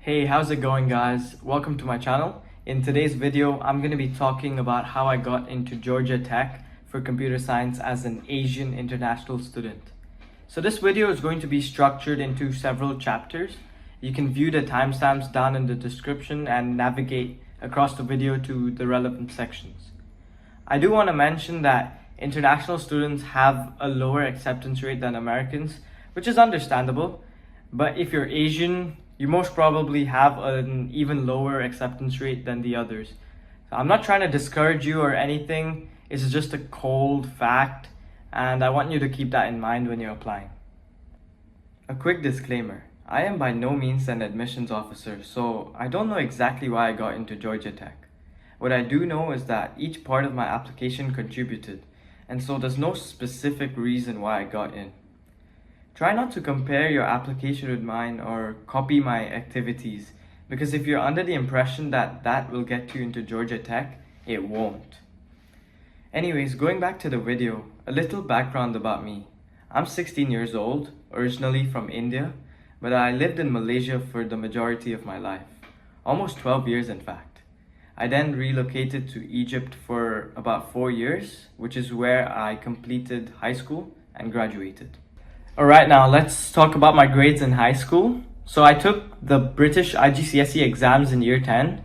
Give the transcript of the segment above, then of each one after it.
Hey, how's it going guys? Welcome to my channel. In today's video, I'm going to be talking about how I got into Georgia Tech for computer science as an Asian international student. So this video is going to be structured into several chapters. You can view the timestamps down in the description and navigate across the video to the relevant sections. I do want to mention that international students have a lower acceptance rate than Americans, which is understandable. But if you're Asian, you most probably have an even lower acceptance rate than the others. So I'm not trying to discourage you or anything. It's just a cold fact, and I want you to keep that in mind when you're applying. A quick disclaimer. I am by no means an admissions officer, so I don't know exactly why I got into Georgia Tech. What I do know is that each part of my application contributed, and so there's no specific reason why I got in. Try not to compare your application with mine or copy my activities, because if you're under the impression that that will get you into Georgia Tech, it won't. Anyways, going back to the video, a little background about me. I'm 16 years old, originally from India, but I lived in Malaysia for the majority of my life, almost 12 years in fact. I then relocated to Egypt for about 4 years, which is where I completed high school and graduated. Alright, now let's talk about my grades in high school. So I took the British IGCSE exams in year 10.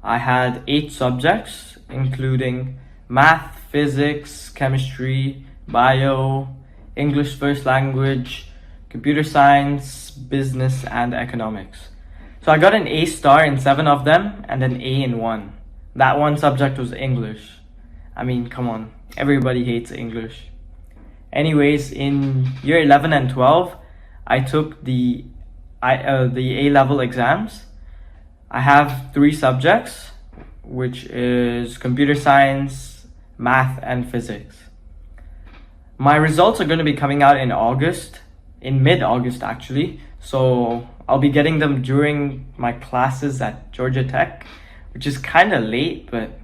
I had 8 subjects, including math, physics, chemistry, bio, English first language, computer science, business, and economics. So I got an A star in 7 of them and an A in 1. That one subject was English. I mean, come on, everybody hates English. Anyways, in year 11 and 12, I took the A-level exams. I have 3 subjects, which is computer science, math, and physics. My results are going to be coming out in August, in mid-August actually. So I'll be getting them during my classes at Georgia Tech, which is kind of late, but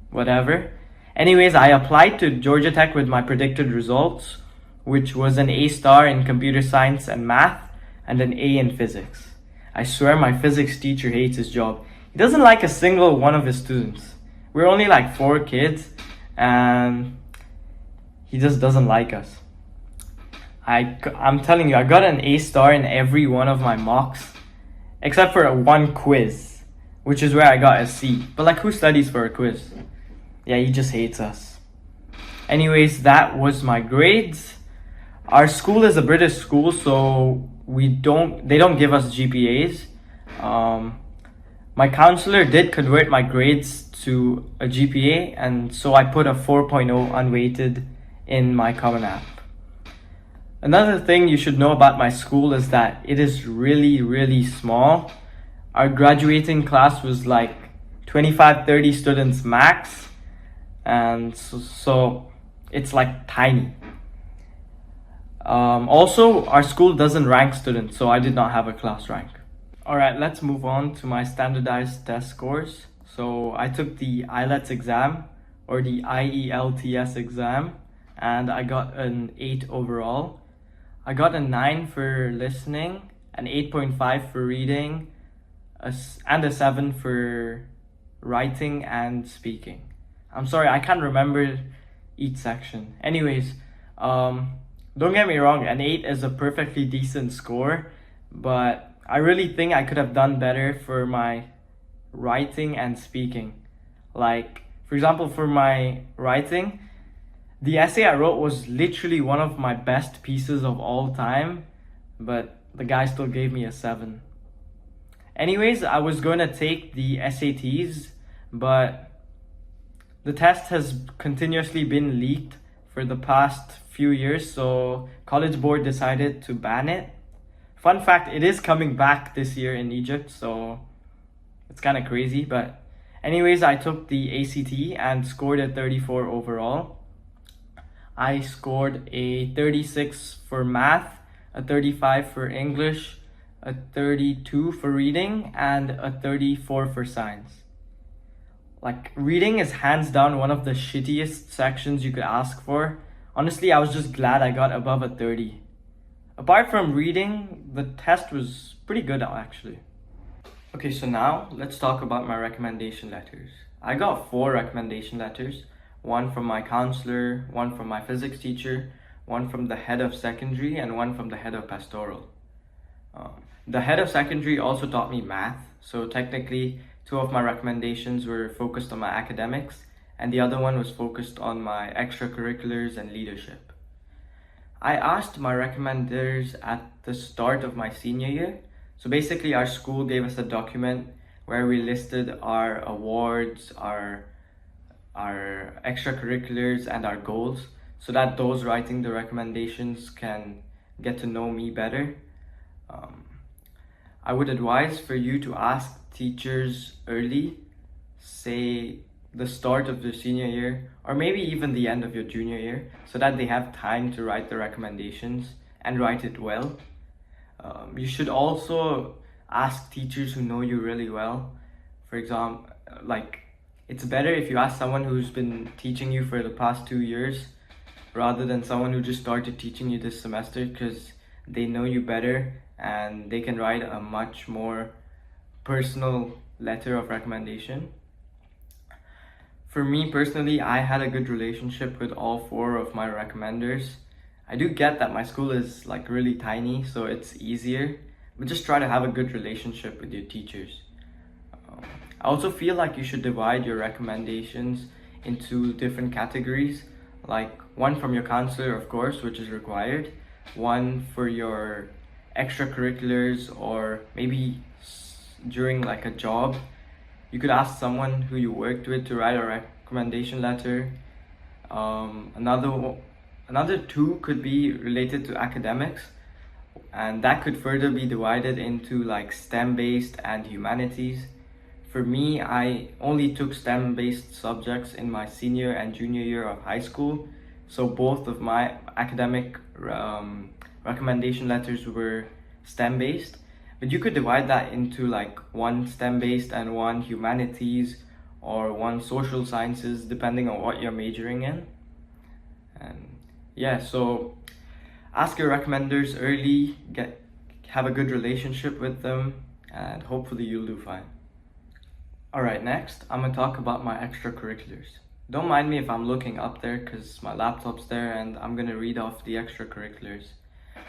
whatever. Anyways, I applied to Georgia Tech with my predicted results, which was an A star in computer science and math and an A in physics. I swear my physics teacher hates his job. He doesn't like a single one of his students. We're only like 4 kids and he just doesn't like us. I'm telling you, I got an A star in every one of my mocks, except for one quiz, which is where I got a C. But like, who studies for a quiz? Yeah, he just hates us. Anyways, that was my grades. Our school is a British school, so they don't give us GPAs. My counselor did convert my grades to a GPA, and so I put a 4.0 unweighted in my Common App. Another thing you should know about my school is that it is really, really small. Our graduating class was like 25-30 students max. And so it's like tiny. Also, our school doesn't rank students, so I did not have a class rank. Alright, let's move on to my standardized test scores. So I took the IELTS exam, or the IELTS exam, and I got an 8 overall. I got a 9 for listening, an 8.5 for reading, and a 7 for writing and speaking. I'm sorry, I can't remember each section. Anyways, don't get me wrong, an 8 is a perfectly decent score, but I really think I could have done better for my writing and speaking. Like, for example, for my writing, the essay I wrote was literally one of my best pieces of all time, but the guy still gave me a 7. Anyways, I was going to take the SATs, but the test has continuously been leaked for the past few years, so College Board decided to ban it. Fun fact, it is coming back this year in Egypt, so it's kind of crazy. But anyways, I took the ACT and scored a 34 overall. I scored a 36 for math, a 35 for English, a 32 for reading, and a 34 for science. Like, reading is hands down one of the shittiest sections you could ask for. Honestly, I was just glad I got above a 30. Apart from reading, the test was pretty good actually. Okay, so now let's talk about my recommendation letters. I got 4 recommendation letters, one from my counselor, one from my physics teacher, one from the head of secondary, and one from the head of pastoral. The head of secondary also taught me math, so technically 2 of my recommendations were focused on my academics, and the other one was focused on my extracurriculars and leadership. I asked my recommenders at the start of my senior year. So basically, our school gave us a document where we listed our awards, our extracurriculars, and our goals, so that those writing the recommendations can get to know me better. I would advise for you to ask teachers early, say the start of your senior year, or maybe even the end of your junior year, so that they have time to write the recommendations and write it well. You should also ask teachers who know you really well. For example, it's better if you ask someone who's been teaching you for the past 2 years rather than someone who just started teaching you this semester, because they know you better and they can write a much more personal letter of recommendation. For me personally, I had a good relationship with all 4 of my recommenders. I do get that my school is really tiny, so it's easier, but just try to have a good relationship with your teachers. I also feel like you should divide your recommendations into different categories, like one from your counselor, of course, which is required, one for your extracurriculars, or maybe during a job, you could ask someone who you worked with to write a recommendation letter. Another 2 could be related to academics, and that could further be divided into STEM-based and humanities. For me, I only took STEM-based subjects in my senior and junior year of high school, so both of my academic recommendation letters were STEM-based. But you could divide that into one STEM-based and one humanities, or one social sciences, depending on what you're majoring in. And yeah, so ask your recommenders early, have a good relationship with them, and hopefully you'll do fine. Alright, next I'm gonna talk about my extracurriculars. Don't mind me if I'm looking up there because my laptop's there and I'm gonna read off the extracurriculars.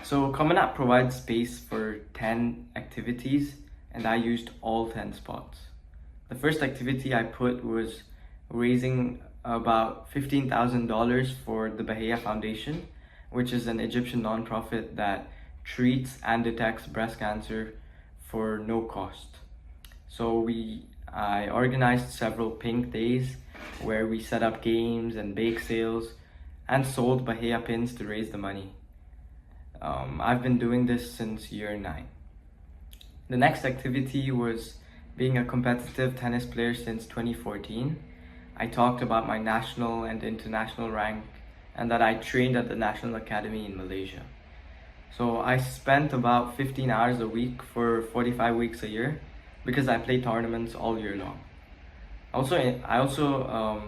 So Common App provides space for 10 activities, and I used all 10 spots. The first activity I put was raising about $15,000 for the Bahia Foundation, which is an Egyptian nonprofit that treats and detects breast cancer for no cost. So I organized several pink days where we set up games and bake sales and sold Bahia pins to raise the money. I've been doing this since year 9. The next activity was being a competitive tennis player since 2014. I talked about my national and international rank and that I trained at the National Academy in Malaysia. So I spent about 15 hours a week for 45 weeks a year because I play tournaments all year long. I also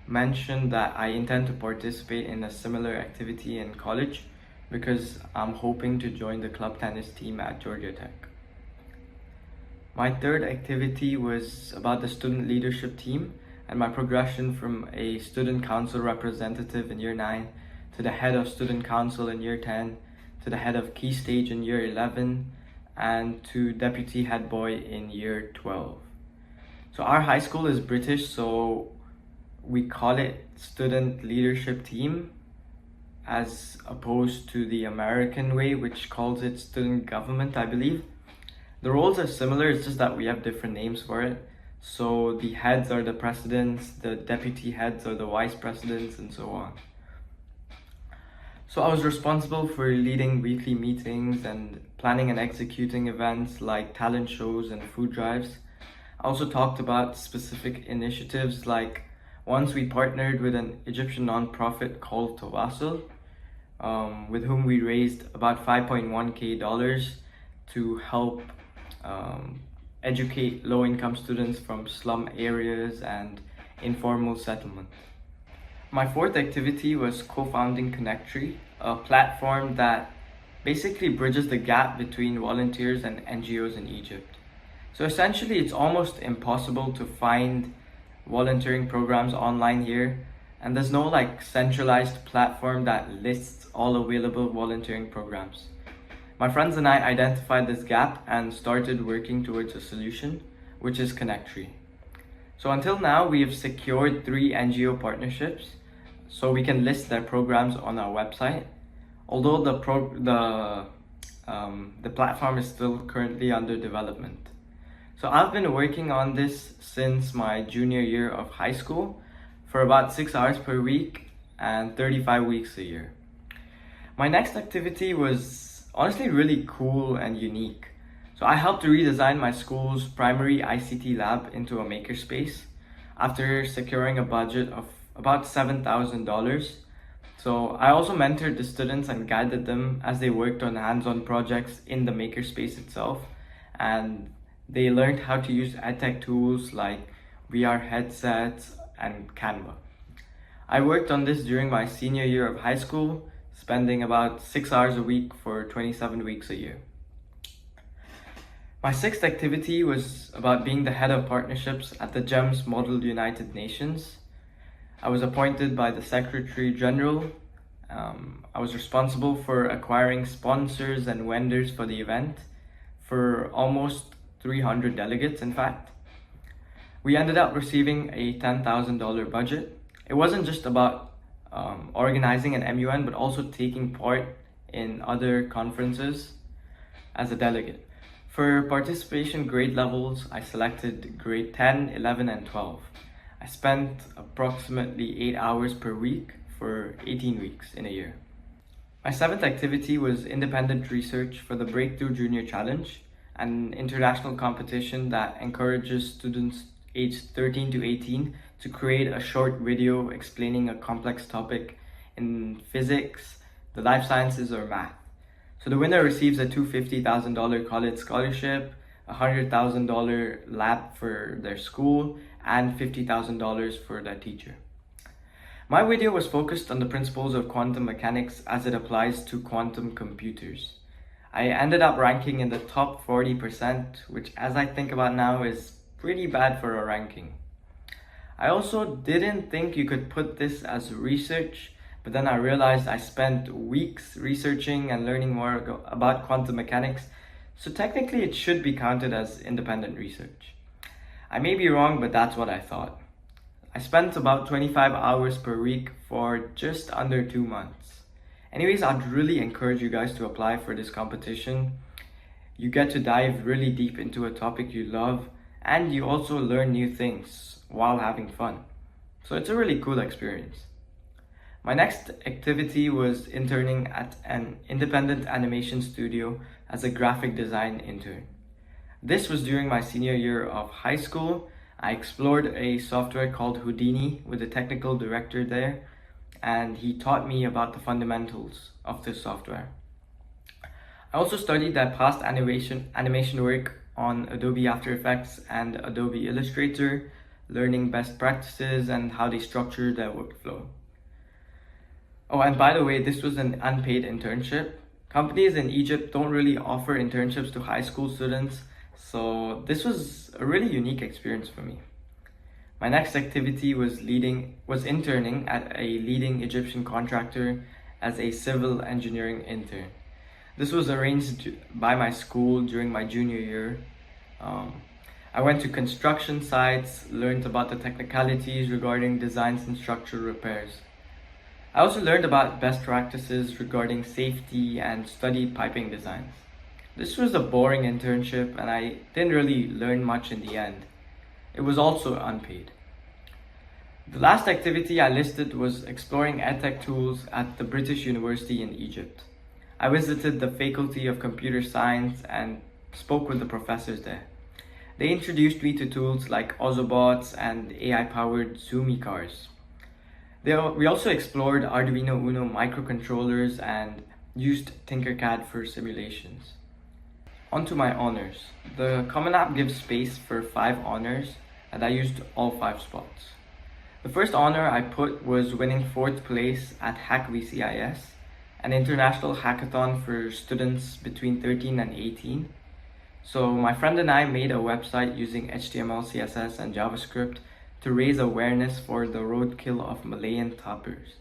mentioned that I intend to participate in a similar activity in college because I'm hoping to join the club tennis team at Georgia Tech. My third activity was about the student leadership team and my progression from a student council representative in year 9 to the head of student council in year 10 to the head of key stage in year 11 and to deputy head boy in year 12. So our high school is British, so we call it student leadership team as opposed to the American way, which calls it student government, I believe. The roles are similar, it's just that we have different names for it. So the heads are the presidents, the deputy heads are the vice presidents, and so on. So I was responsible for leading weekly meetings and planning and executing events like talent shows and food drives. I also talked about specific initiatives, like once we partnered with an Egyptian nonprofit called Tawasul, with whom we raised about $5.1K to help educate low-income students from slum areas and informal settlement. My fourth activity was co-founding Connectree, a platform that basically bridges the gap between volunteers and NGOs in Egypt. So essentially, it's almost impossible to find volunteering programs online here, and there's no like centralized platform that lists all available volunteering programs. My friends and I identified this gap and started working towards a solution, which is Connectree. So until now, we have secured 3 NGO partnerships so we can list their programs on our website. Although the platform is still currently under development. So I've been working on this since my junior year of high school for about 6 hours per week and 35 weeks a year. My next activity was honestly really cool and unique. So I helped to redesign my school's primary ICT lab into a makerspace after securing a budget of about $7,000. So I also mentored the students and guided them as they worked on hands-on projects in the makerspace itself, and they learned how to use edtech tools like VR headsets and Canva. I worked on this during my senior year of high school, spending about 6 hours a week for 27 weeks a year. My 6th activity was about being the head of partnerships at the GEMS Model United Nations. I was appointed by the Secretary General. I was responsible for acquiring sponsors and vendors for the event for almost 300 delegates, in fact. We ended up receiving a $10,000 budget. It wasn't just about organizing an MUN, but also taking part in other conferences as a delegate. For participation grade levels, I selected grade 10, 11, and 12. I spent approximately 8 hours per week for 18 weeks in a year. My 7th activity was independent research for the Breakthrough Junior Challenge, an international competition that encourages students aged 13 to 18 to create a short video explaining a complex topic in physics, the life sciences, or math. So the winner receives a $250,000 college scholarship, a $100,000 lab for their school, and $50,000 for their teacher. My video was focused on the principles of quantum mechanics as it applies to quantum computers. I ended up ranking in the top 40%, which as I think about now is pretty bad for a ranking. I also didn't think you could put this as research, but then I realized I spent weeks researching and learning more about quantum mechanics, so technically it should be counted as independent research. I may be wrong, but that's what I thought. I spent about 25 hours per week for just under 2 months. Anyways, I'd really encourage you guys to apply for this competition. You get to dive really deep into a topic you love, and you also learn new things while having fun. So it's a really cool experience. My next activity was interning at an independent animation studio as a graphic design intern. This was during my senior year of high school. I explored a software called Houdini with the technical director there, and he taught me about the fundamentals of this software. I also studied that past animation work on Adobe After Effects and Adobe Illustrator, learning best practices and how they structure their workflow. Oh, and by the way, this was an unpaid internship. Companies in Egypt don't really offer internships to high school students, so this was a really unique experience for me. My next activity was interning at a leading Egyptian contractor as a civil engineering intern. This was arranged by my school during my junior year. I went to construction sites, learned about the technicalities regarding designs and structural repairs. I also learned about best practices regarding safety and studied piping designs. This was a boring internship and I didn't really learn much in the end. It was also unpaid. The last activity I listed was exploring edtech tools at the British University in Egypt. I visited the Faculty of Computer Science and spoke with the professors there. They introduced me to tools like Ozobots and AI-powered Zoomy cars. We also explored Arduino Uno microcontrollers and used Tinkercad for simulations. On to my honors. The Common App gives space for 5 honors, and I used all 5 spots. The first honor I put was winning 4th place at Hack VCIS, an international hackathon for students between 13 and 18. So my friend and I made a website using HTML, CSS, and JavaScript to raise awareness for the roadkill of Malayan toppers.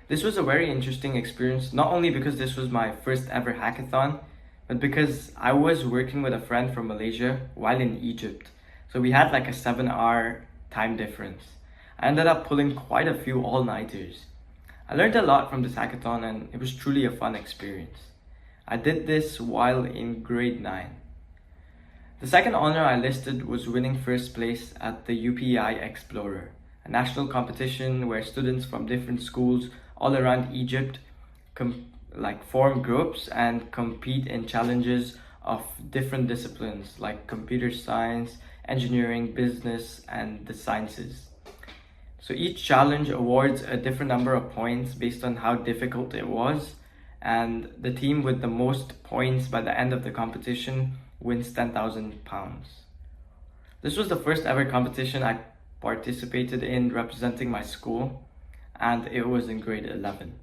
This was a very interesting experience, not only because this was my first ever hackathon, but because I was working with a friend from Malaysia while in Egypt. So we had like a 7-hour time difference. I ended up pulling quite a few all-nighters. I learned a lot from this hackathon and it was truly a fun experience. I did this while in grade 9. The second honor I listed was winning first place at the UPI Explorer, a national competition where students from different schools all around Egypt form groups and compete in challenges of different disciplines like computer science, engineering, business, and the sciences. So each challenge awards a different number of points based on how difficult it was, and the team with the most points by the end of the competition wins £10,000. This was the first ever competition I participated in representing my school, and it was in grade 11.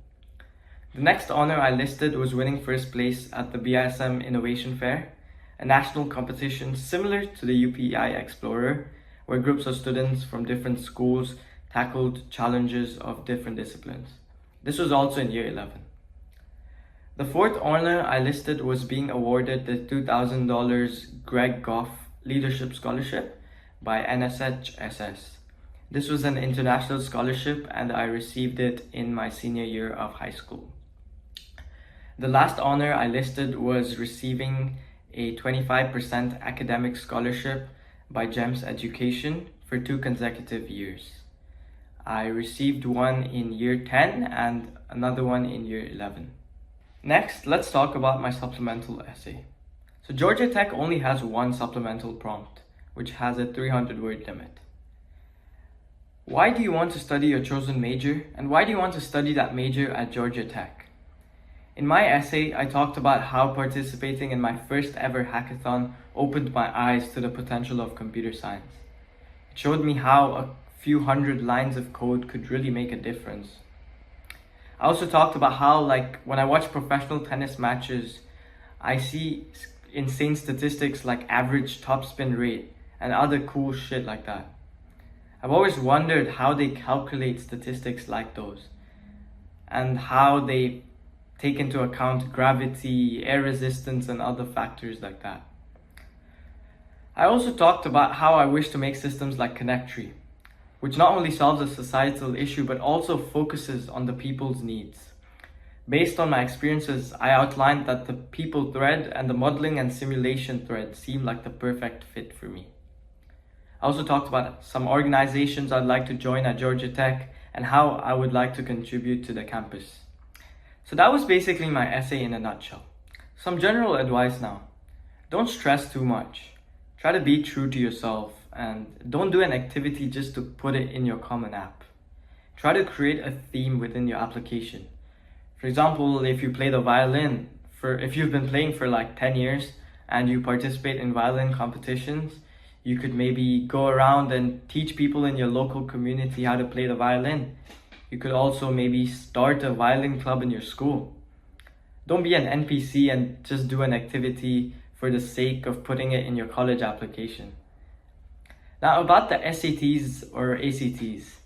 The next honor I listed was winning first place at the BISM Innovation Fair, a national competition similar to the UPI Explorer, where groups of students from different schools tackled challenges of different disciplines. This was also in year 11. The fourth honor I listed was being awarded the $2,000 Greg Goff Leadership Scholarship by NSHSS. This was an international scholarship and I received it in my senior year of high school. The last honor I listed was receiving a 25% academic scholarship by GEMS Education for 2 consecutive years. I received one in year 10 and another one in year 11. Next, let's talk about my supplemental essay. So Georgia Tech only has one supplemental prompt, which has a 300-word limit. Why do you want to study your chosen major, and why do you want to study that major at Georgia Tech? In my essay, I talked about how participating in my first ever hackathon opened my eyes to the potential of computer science. It showed me how a few hundred lines of code could really make a difference. I also talked about how, when I watch professional tennis matches, I see insane statistics like average topspin rate and other cool shit like that. I've always wondered how they calculate statistics like those and how they take into account gravity, air resistance, and other factors like that. I also talked about how I wish to make systems like Connectree, which not only solves a societal issue but also focuses on the people's needs. Based on my experiences, I outlined that the people thread and the modeling and simulation thread seem like the perfect fit for me. I also talked about some organizations I'd like to join at Georgia Tech and how I would like to contribute to the campus. So that was basically my essay in a nutshell. Some general advice now. Don't stress too much. Try to be true to yourself and don't do an activity just to put it in your Common App. Try to create a theme within your application. For example, if you play the violin, if you've been playing for 10 years and you participate in violin competitions, you could maybe go around and teach people in your local community how to play the violin. You could also maybe start a violin club in your school. Don't be an NPC and just do an activity for the sake of putting it in your college application. Now about the SATs or ACTs.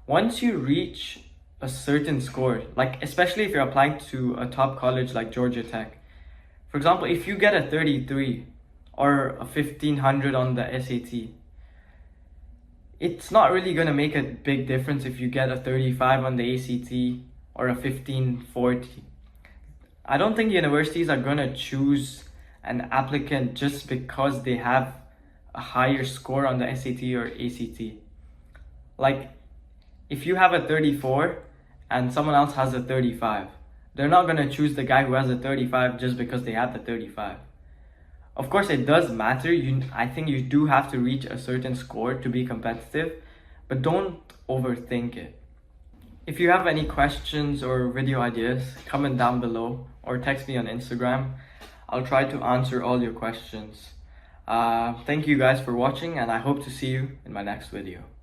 Once you reach a certain score, especially if you're applying to a top college like Georgia Tech, for example, if you get a 33 or a 1500 on the SAT, it's not really going to make a big difference if you get a 35 on the ACT or a 1540. I don't think universities are going to choose an applicant just because they have a higher score on the SAT or ACT. If you have a 34 and someone else has a 35, they're not going to choose the guy who has a 35 just because they have the 35. Of course, it does matter. I think you do have to reach a certain score to be competitive, but don't overthink it. If you have any questions or video ideas, comment down below or text me on Instagram. I'll try to answer all your questions. Thank you guys for watching, and I hope to see you in my next video.